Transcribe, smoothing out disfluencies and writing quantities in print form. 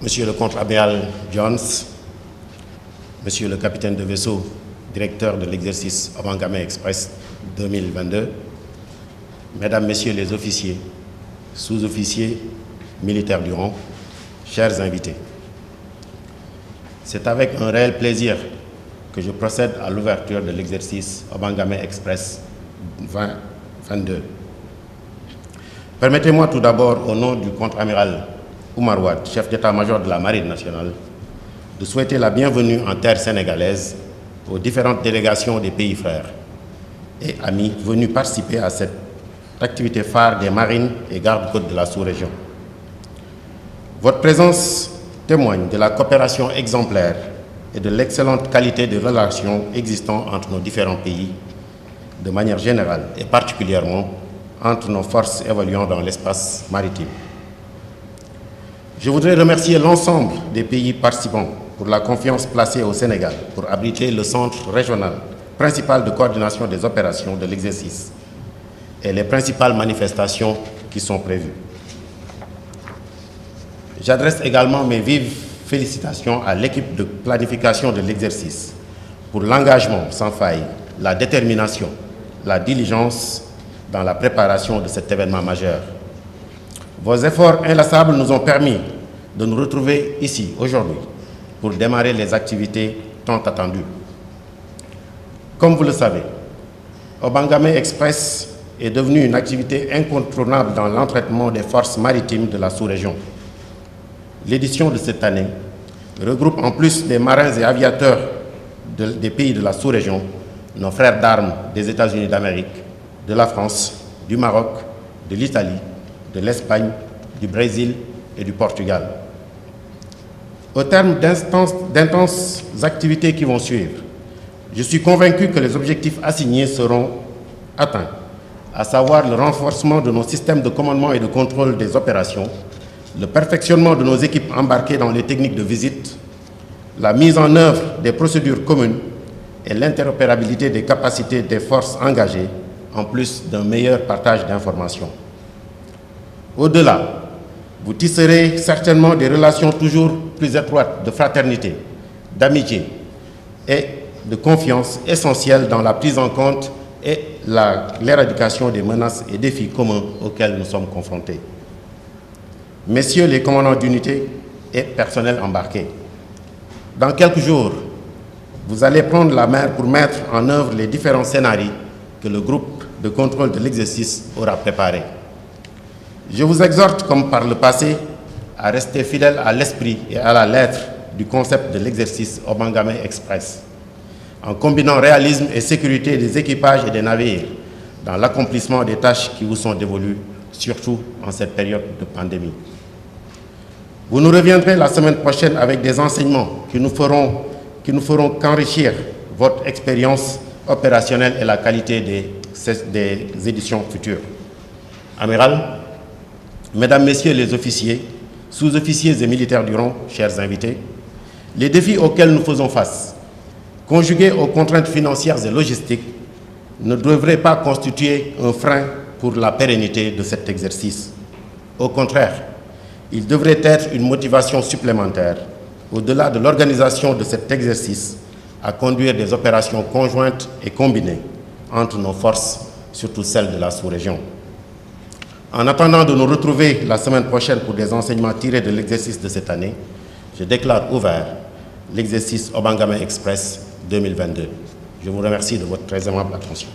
Monsieur le contre-amiral Jones, Monsieur le capitaine de vaisseau, directeur de l'exercice Obangame Express 2022, Mesdames, Messieurs les officiers, sous-officiers, militaires du rang, chers invités. C'est avec un réel plaisir que je procède à l'ouverture de l'exercice Obangame Express 2022. Permettez-moi tout d'abord, au nom du contre-amiral Oumar Wade, chef d'état-major de la Marine nationale, de souhaiter la bienvenue en terre sénégalaise aux différentes délégations des pays frères et amis venus participer à cette activité phare des marines et gardes-côtes de la sous-région. Votre présence témoigne de la coopération exemplaire et de l'excellente qualité des relations existant entre nos différents pays, de manière générale et particulièrement entre nos forces évoluant dans l'espace maritime. Je voudrais remercier l'ensemble des pays participants pour la confiance placée au Sénégal pour abriter le centre régional principal de coordination des opérations de l'exercice et les principales manifestations qui sont prévues. J'adresse également mes vives félicitations à l'équipe de planification de l'exercice pour l'engagement sans faille, la détermination, la diligence dans la préparation de cet événement majeur. Vos efforts inlassables nous ont permis de nous retrouver ici aujourd'hui pour démarrer les activités tant attendues. Comme vous le savez, Obangame Express est devenu une activité incontournable dans l'entraînement des forces maritimes de la sous-région. L'édition de cette année regroupe en plus des marins et aviateurs des pays de la sous-région, nos frères d'armes des États-Unis d'Amérique, de la France, du Maroc, de l'Italie, de l'Espagne, du Brésil et du Portugal. Au terme d'intenses activités qui vont suivre, je suis convaincu que les objectifs assignés seront atteints, à savoir le renforcement de nos systèmes de commandement et de contrôle des opérations, le perfectionnement de nos équipes embarquées dans les techniques de visite, la mise en œuvre des procédures communes et l'interopérabilité des capacités des forces engagées, en plus d'un meilleur partage d'informations. Au-delà, vous tisserez certainement des relations toujours plus étroites de fraternité, d'amitié et de confiance essentielles dans la prise en compte et l'éradication des menaces et défis communs auxquels nous sommes confrontés. Messieurs les commandants d'unité et personnel embarqués, dans quelques jours, vous allez prendre la mer pour mettre en œuvre les différents scénarios que le groupe de contrôle de l'exercice aura préparés. Je vous exhorte, comme par le passé, à rester fidèle à l'esprit et à la lettre du concept de l'exercice Obangame Express, en combinant réalisme et sécurité des équipages et des navires dans l'accomplissement des tâches qui vous sont dévolues, surtout en cette période de pandémie. Vous nous reviendrez la semaine prochaine avec des enseignements qui ne feront qu'enrichir votre expérience opérationnelle et la qualité des éditions futures. Amiral, Mesdames, Messieurs les officiers, sous-officiers et militaires du rang, chers invités, les défis auxquels nous faisons face, conjugués aux contraintes financières et logistiques, ne devraient pas constituer un frein pour la pérennité de cet exercice. Au contraire, il devrait être une motivation supplémentaire, au-delà de l'organisation de cet exercice, à conduire des opérations conjointes et combinées entre nos forces, surtout celles de la sous-région. En attendant de nous retrouver la semaine prochaine pour des enseignements tirés de l'exercice de cette année, je déclare ouvert l'exercice Obangame Express 2022. Je vous remercie de votre très aimable attention.